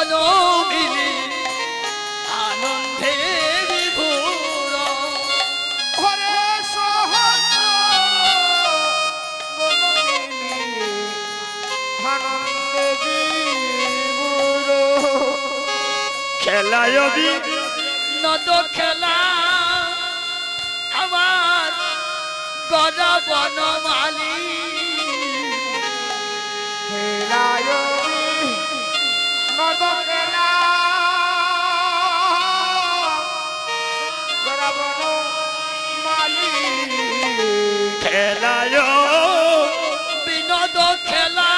বন মিলি আনন্দে বিভোর। হরে সহস্র বনমিলি আনন্দে বিভোর। খেলায় নদ খেলা আমার গদা বনমালী। খেলায় নদ খেলা গদা বনমালী। খেলায় বিনোদ খেলা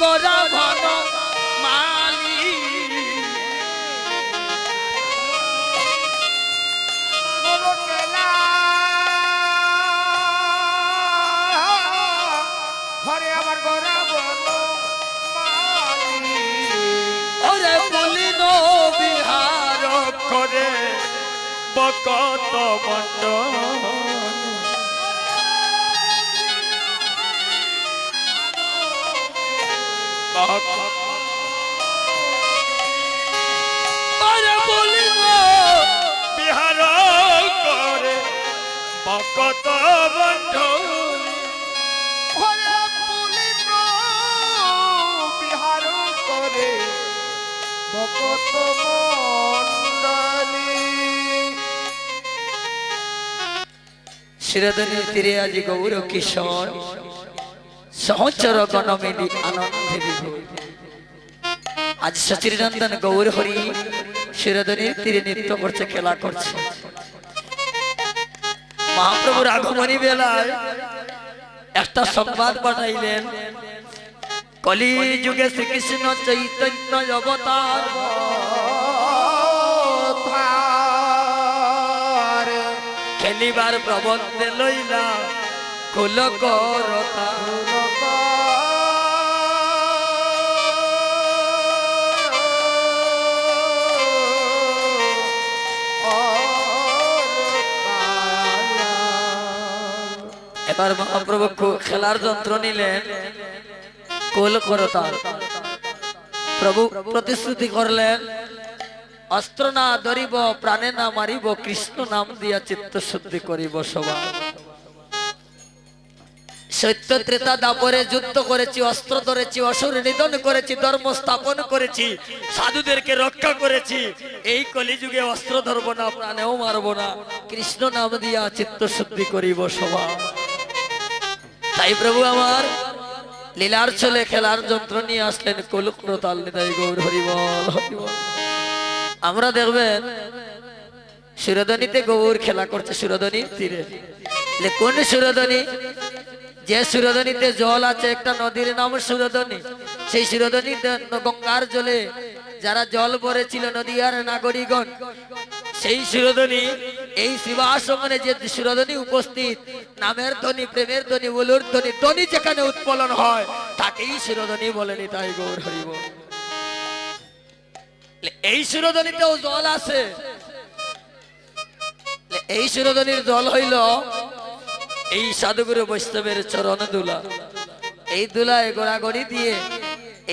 গদা বনমালী। হরে আমার গরা বনমালী। ওরে বলিল বিহার করে বকত মন্ডন। ওরে বলিল বিহার করে বকত মন্ডন। হরে পুলিন বিহার করে ভকত মণ্ডলী। শিরোধনীর তীরে আজি গৌর কিশোর সহচর গণমিলি আনন্দে বিভোর। আজ সচিরনন্দন গৌর হরি শিরোধনীর তীরে নৃত্য করছে, খেলা করছে। মহাপ্রভুর আগমনী বেলায় একটা সংবাদ পাঠাইলেন, কলি যুগে শ্রীকৃষ্ণ চৈতন্য অবতার। খেলিবার প্রবন্ধে লইলা কুল করতা। এবার মহাপ্রভু খেলার যন্ত্র নিলেন, কুল করতা। প্রভু প্রতিশ্রুতি করলেন, অস্ত্র না ধরিব, প্রাণে না মারিব, কৃষ্ণ নাম দিয়া চিত্ত শুদ্ধি করিব সবাই। সত্য ত্রেতা দাপরে যুদ্ধ করেছি, অস্ত্র ধরেছি, অসুর নিধন করেছি, ধর্ম স্থাপন করেছি, সাধুদেরকে রক্ষা করেছি। এই কলিযুগে অস্ত্র ধরব না, প্রাণেও মারব না, কৃষ্ণ নাম দিয়া চিত্ত শুদ্ধি করিব সবাই। তাই প্রভু আমার লীলার চলে খেলার যন্ত্র নিয়ে আসলেন, কলুক্রতাল নিতাই গৌর হরিবল হরিবল। আমরা দেখবেন সুরধনীতে গৌর খেলা করছে, সুরধনীর তীরে। কোন সুরধনী? যে সুরধনীতে জল আছে, একটা নদীর নাম সুরধনী। সেই সুরধনীতে গঙ্গার জলে যারা জল ভরেছিল নদীয়ার নাগরিকগণ, সেই সুরধনী এই শিবাশ্রমনে যে সুরধনী উপস্থিত, নামের ধ্বনি, প্রেমের ধ্বনি, উলুর ধ্বনি, ধ্বনি যেখানে উৎপলন হয় তাকেই সুরধনী বলেনি। তাই গৌর হরিবল। এই সুরধনীতেও জল আছে। এই সুরধনীর জল হইল এই সাধুগুরু বৈষ্ণবের চরণ দুলা। এই দুলায় গোড়াগড়ি দিয়ে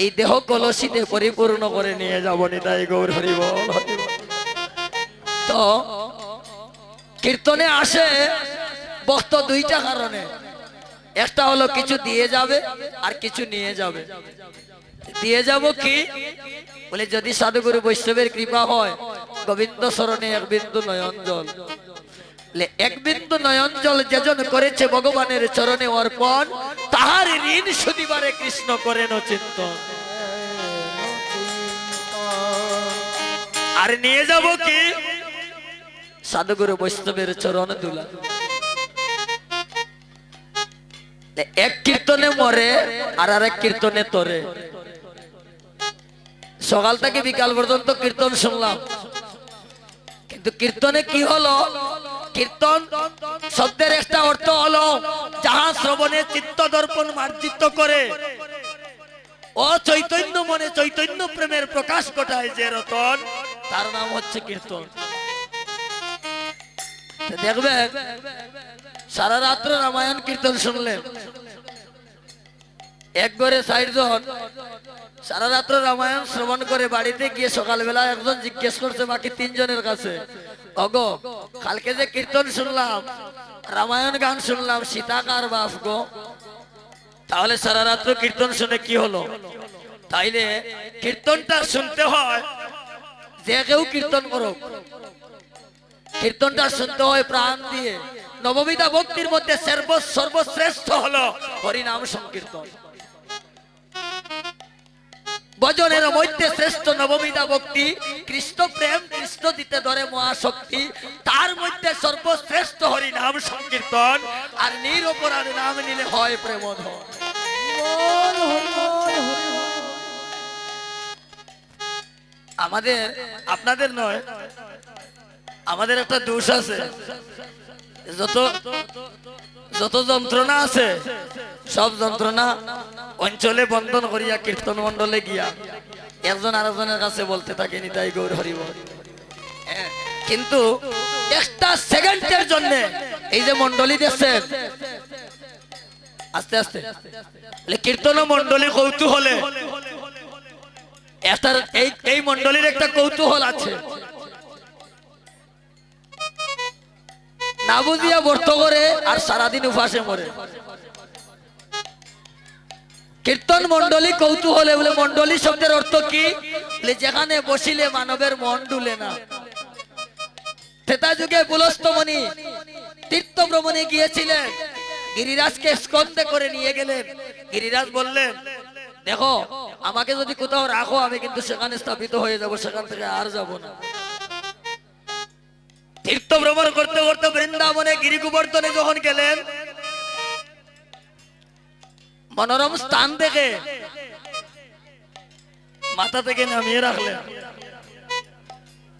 এই দেহ কলসিতে পরিপূর্ণ করে নিয়ে যাব। নিতাই গৌর হরিবল হরিবল। তো কীর্তনে আসে ভক্ত দুইটা কারণে, একটা হলো কিছু দিয়ে যাবে আর কিছু নিয়ে যাবে। দিয়ে যাব কি বলে, যদি সাধুগুরু বৈষ্ণবের কৃপা হয়, গোবিন্দ শরণে এক বিন্দু নয়ন জল। এক বিন্দু নয়ন জল যেজন করেছে ভগবানের চরণে অর্পণ, তাহার ঋণ শুধিবারে কৃষ্ণ করেন চিন্তন। আর নিয়ে যাব কি সাধুগুরু বৈষ্ণবের চরণ দুলা। এক কীর্তনে মরে আর এক কীর্তনে তরে। সকাল থেকে বিকাল পর্যন্ত কীর্তন শুনলাম, কিন্তু কীর্তনে কি হলো? কীর্তন শব্দের একটা অর্থ হলো যাহা শ্রবণে চিত্ত দর্পণ মার্জিত করে, ও চৈতন্য মনে চৈতন্য প্রেমের প্রকাশ ঘটায় যে রতন, তার নাম হচ্ছে কীর্তন। দেখবেন সারা রাত্র রামায়ণ কীর্তন শুনলেন, এক ঘরে 60 জন সারা রাত্র রামায়ণ শ্রবণ করে বাড়িতে গিয়ে সকালবেলা একজন জিজ্ঞেস করছে বাকি 3 জনের কাছে, ওগো কালকে যে কীর্তন শুনলাম, রামায়ণ গান শুনলাম, সীতা কার বাপ গো? তাহলে সারা রাত্র কীর্তন শুনে কি হলো? তাইলে কীর্তনটা শুনতে হয়, যে কেউ কীর্তন করো, কীর্তনটা শুনতে হয় প্রাণ দিয়ে। নববিধা ভক্তির মধ্যে সর্বশ্রেষ্ঠ হলো হরিনাম সংকীর্তন। ভজনের মধ্যে শ্রেষ্ঠ নববিধা ভক্তি, কৃষ্ণ প্রেম, কৃষ্ণ দিতে ধরে মহাশক্তি, তার মধ্যে সর্বশ্রেষ্ঠ হরিনাম সংকীর্তন। আর নিরপরাধ নাম নিলে হয় প্রেমধন। আমাদের আপনাদের নয়, আমাদের একটা দোষ আছে, যত যত যন্ত্রণা আছে সব যন্ত্রণা অঞ্চলে বন্ধন করিয়া কীর্তন মন্ডলে গিয়া একজন আরেকজনের কাছে বলতে থাকে নিতাই গৌর হরি বল। কিন্তু একটা সেকেন্ডের জন্য এই যে মন্ডলী দেখছেন, আস্তে আস্তে কীর্তন মন্ডলী কৌতূহলে এই মন্ডলীর একটা কৌতূহল আছে, না বুঝিয়া বর্ত করে আর সারাদিন উপাসে মরে। কীর্তন মন্ডলী কৌতূহলে, বলে মন্ডলী শব্দের অর্থ কি? যেখানে বসিলে মানবের মন ডুলে না। ত্রেতা যুগে পুলস্তমণি তীর্থ ভ্রমণে গিয়েছিলেন, গিরিরাজকে স্কন্ধে করে নিয়ে গেলেন। গিরিরাজ বললেন, দেখো আমাকে যদি কোথাও রাখো আমি কিন্তু সেখানে স্থাপিত হয়ে যাব, সেখান থেকে আর যাব না। তীর্থ ভ্রমণ করতে করতে বৃন্দাবনে গিরি গোবর্ধনে যখন গেলেন, মনোরম স্থান দেখে মাথা থেকে নামিয়ে রাখলেন।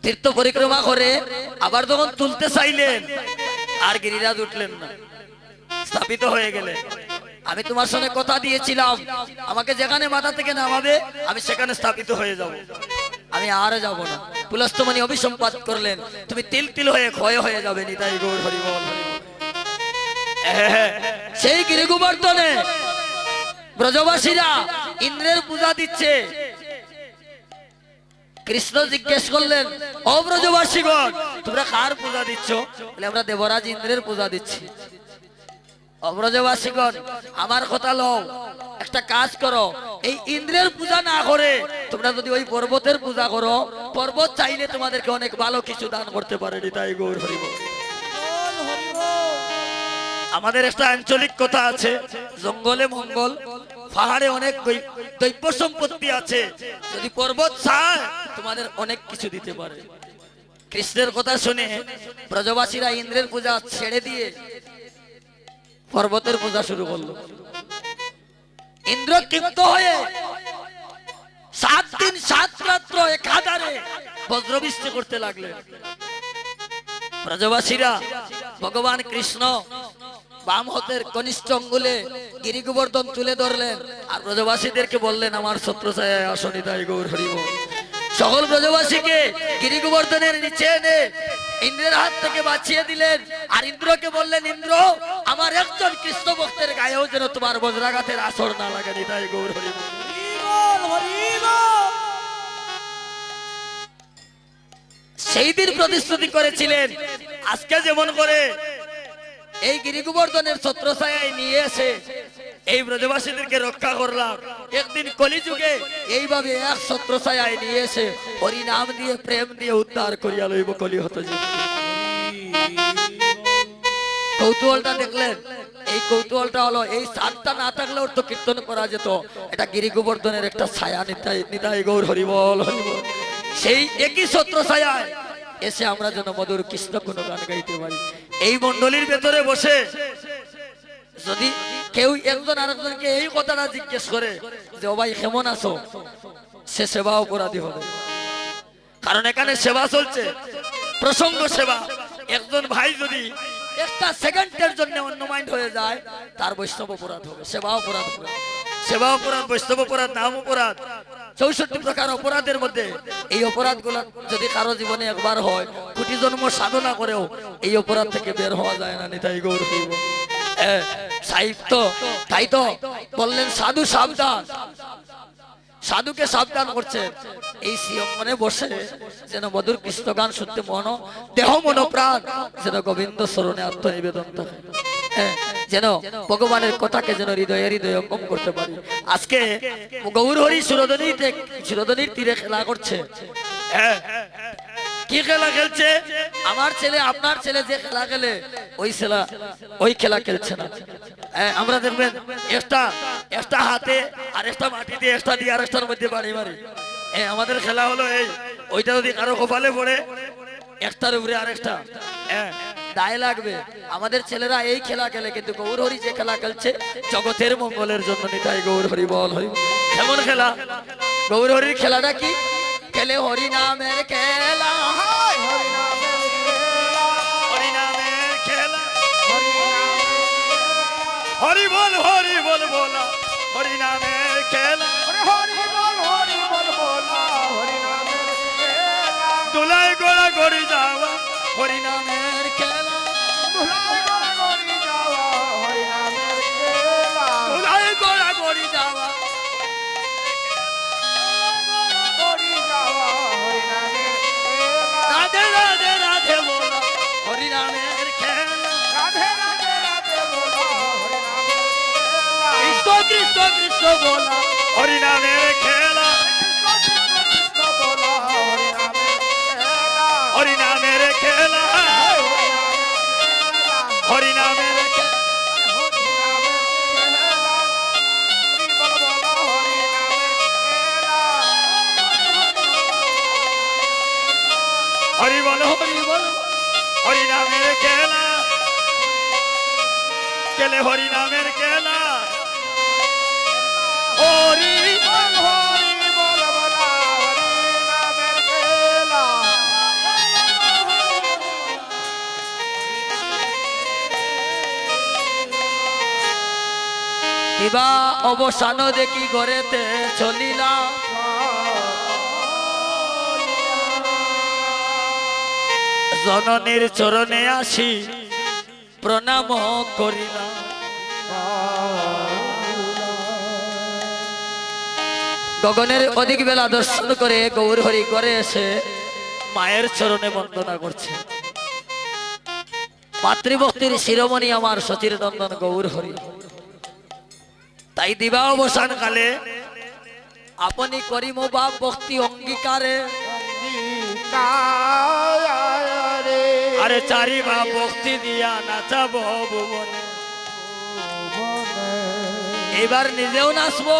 তীর্থ পরিক্রমা করে আবার যখন তুলতে চাইলেন, আর গিরিরাজ উঠলেন না, স্থাপিত হয়ে গেলেন। আমি তোমার সঙ্গে কথা দিয়েছিলাম, আমাকে যেখানে মাথা থেকে নামাবে আমি সেখানে স্থাপিত হয়ে যাব, আমি আর যাব না। পুলস্তমণি অভিসম্পাত করলেন, তুমি তিল তিল হয়ে ক্ষয় হয়ে যাবে নিতাই গৌর হরি বল। সেই গিরি গোবর্ধনে ব্রজবাসীরা ইন্দ্রের পূজা দিচ্ছে। কৃষ্ণ জিজ্ঞেস করলেন, ও ব্রজবাসীগণ তোমরা কার পূজা দিচ্ছ? বলে আমরা দেবরাজ ইন্দ্রের পূজা দিচ্ছি। অব্রজবাসীগণ আমার কথা লও, একটা কাজ করো, এই ইন্দ্রের পূজা না করে তোমরা যদি ওই পর্বতের পূজা করো, পর্বত চাইলে তোমাদেরকে অনেক ভালো কিছু দান করতে পারে নিতাই গৌর হরি বল। আমাদের একটা আঞ্চলিক কথা আছে, জঙ্গলে মঙ্গল, পাহাড়ে অনেক দৈব সম্পত্তি আছে, যদি পর্বত চায় তোমাদের অনেক কিছু দিতে পারে। কৃষ্ণের কথা শুনে ব্রজবাসীরা ইন্দ্রের পূজা ছেড়ে দিয়ে পর্বতের পূজা শুরু করলো। ইন্দ্র তৃপ্ত হয়ে 7 দিন 7 রাত্র একাধারে বজ্রবৃষ্টি করতে লাগলেন। ব্রজবাসীরা ভগবান কৃষ্ণ বাম হাতের কনিষ্ঠ আঙ্গুলে গিরি গোবর্ধন তুলে ধরলেন, আর ব্রজবাসীদেরকে বললেন আমার ছত্রছায়ায় আসো নিতাই গৌর হরি বল। সকল ব্রজবাসীকে গিরি গোবর্ধনের নিচে এনে ইন্দ্রের হাত থেকে বাঁচিয়ে দিলেন, আর ইন্দ্রকে বললেন, ইন্দ্র আমার একজন কৃষ্ণ ভক্তের গায়েও যেন তোমার বজ্রাঘাতের আসর না লাগে নিতাই গৌর হরি বল। সেই দিন প্রতিশ্রুতি করেছিলেন, আজকে যেমন করে এই গিরি গোবর্ধনের ছত্রছায়ায় নিয়ে এসে এই ব্রজবাসীদেরকে রক্ষা করলাম, একদিন কলিযুগে এইভাবে এক ছত্রছায়ায় নিয়ে এসে হরি নাম দিয়ে প্রেম দিয়ে উদ্ধার করিয়া লইব কলি হত। কৌতূহলটা দেখলেন, এই কৌতূহলটা হলো এই সাতটা না থাকলে ওর তো কীর্তন করা যেত। এটা গিরি গোবর্ধনের একটা ছায়া, নিতাই গৌর হরি বল হরি বল। সেই একই ছত্রছায়ায় এসে আমরা যেন মধুর কৃষ্ণ কোন গান গাইতে পারি। এই মন্ডলীর ভেতরে বসে যদি কেউ একজন আরেকজনকে এই কথাটা জিজ্ঞেস করে যে ও ভাই কেমন আছো, সে সেবা অপরাধী হবে। কারণ এখানে সেবা চলছে, প্রসঙ্গ সেবা। একজন ভাই যদি একটা সেকেন্ডের জন্য অন্য মাইন্ড হয়ে যায়, তার বৈষ্ণব অপরাধ হবে, সেবা অপরাধ হবে। সেবা অপরাধ, বৈষ্ণব অপরাধ, নাম অপরাধ, 64 প্রকার অপরাধের মধ্যে এই অপরাধগুলো যদি কারো জীবনে একবার হয়, কোটি জন্ম সাধনা করেও এই অপরাধ থেকে বের হওয়া যায় না নিতাই গৌর হরি বল। সাহিব তো তাই তো বললেন সাধু সাবধান, সাধুকে সাবধান করছেন এই সিংহাসনে বসে যেন মধুর কৃষ্ণ গান শুনতে মন দেহ মন প্রাণ যেন গোবিন্দ স্মরণে আত্মনিবেদন থাকে, যেন ভগবানের কথাকে যেন হৃদয়ে হৃদয়ে অঙ্গম করতে পারি। আজকে গৌরহরি সুরধনির তীরে খেলা করছে। কি খেলা খেলছে? আমার ছেলে আপনার ছেলে যে খেলা খেলে ওই খেলা খেলছে না। আমরা দেখবেন একটা হাতে আর একটা মাটিতে একটা দিয়ে আর একটার মধ্যে বাড়ি মারি। আমাদের খেলা হলো ওইটা যদি কারো কপালে পড়ে একটার উপরে আর একটা দায় লাগবে। আমাদের ছেলেরা এই খেলা খেলে, কিন্তু গৌরহরি যে খেলা খেলছে জগতের মঙ্গলের জন্য নিতাই গৌরহরি বল হরি। কেমন খেলা? গৌরহরির খেলাটা কি? খেলে হরি নামের খেলা, হরি নামের খেলা, হরি বল বলা, হরি নামের খেলা, দুলাই গোড়া গড়ি যাওয়া, হরি নামের খেলা, দুলাই গোড়া গড়ি যাওয়া, রাধে রাধে রাধে বলা, হরি নামের খেলা, কৃষ্ণ কৃষ্ণ কৃষ্ণ বলা, হরি নামের খেলা, হরি নামের খেলা, হরি নামের খেলা, হরি বল হরি নামের খেলা, খেলে হরি নামের খেলা, হরি দিবা অবসান দেখি ঘরেতে চলিলা, জননীর চরণে আসি প্রণাম করিলাম। গগনের অধিক বেলা দর্শন করে গৌরহরি করে এসে মায়ের চরণে বন্দনা করছে। মাতৃভক্তির শিরোমণি আমার সচির নন্দন গৌরহরি। তাই দিবা অবসান কালে আপনি করিম বাপ ভক্তি অঙ্গীকারে, আরে চারি মা ভক্তি দিয়া নাচাব ভুবনে। এবার নিজেও নাচবো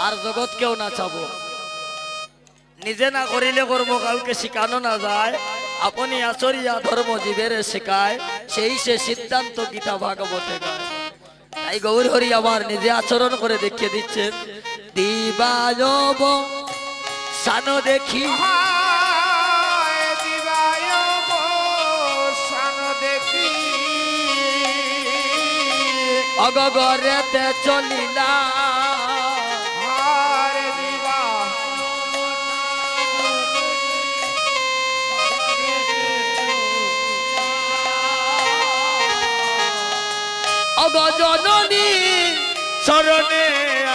আর জগৎকেও নাচাবো। নিজে না করিলে কর্ম কাউকে শিখানো না যায়, আপনি আচরিয়া ধর্ম জীবের শেখায়, সেই সে সিদ্ধান্ত গীতা ভাগবতে গায়। তাই গৌরহরি আমার নিজে আচরণ করে দেখিয়ে দিচ্ছেন। দিবায়ব সান দেখি, অগগরেতে চলিলা, অগজননী শরণে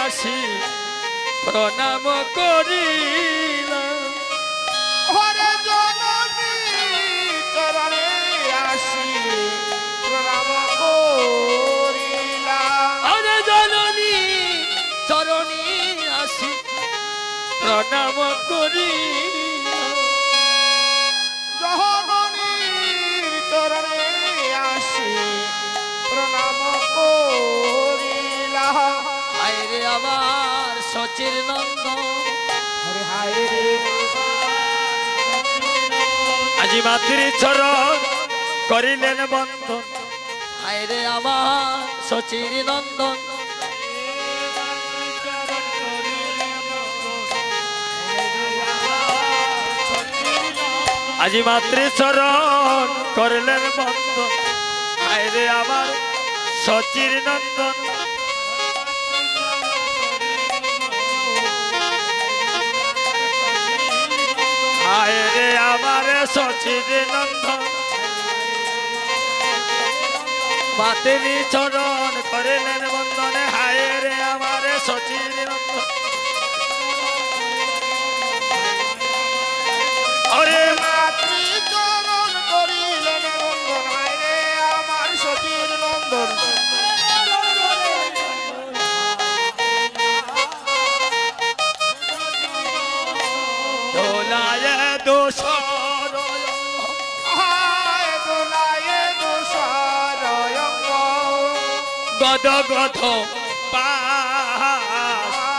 আসি প্রণাম করিলা, হরে জননী চরণে আসি প্রণাম করিলাম, হরে জননী চরণে আসি প্রণাম করিলা, জননীর চরণে আসি প্রণাম করিলাম। হায় রে আমার সচির নন্দন, হরে হায় রে আজি মাতৃ চরণ করিলেন বন্ধন। হায় রে আমার সচির নন্দন, আজি মাতৃ চরণ করিলেন বন্ধন। হায় রে আমার সচির নন্দন, হায় রে আমার সচির নন্দন, মাতিনি চরণ করিলেন বন্দনে হায় রে আমারে সচির নন্দন ওরে মাতৃ চরণ করিলেন বন্দন হায় রে আমার সতীর নন্দন দোলায় দোষর হায় দোলায়ে দোষারয়ঙ্গ গদ গদ পাশ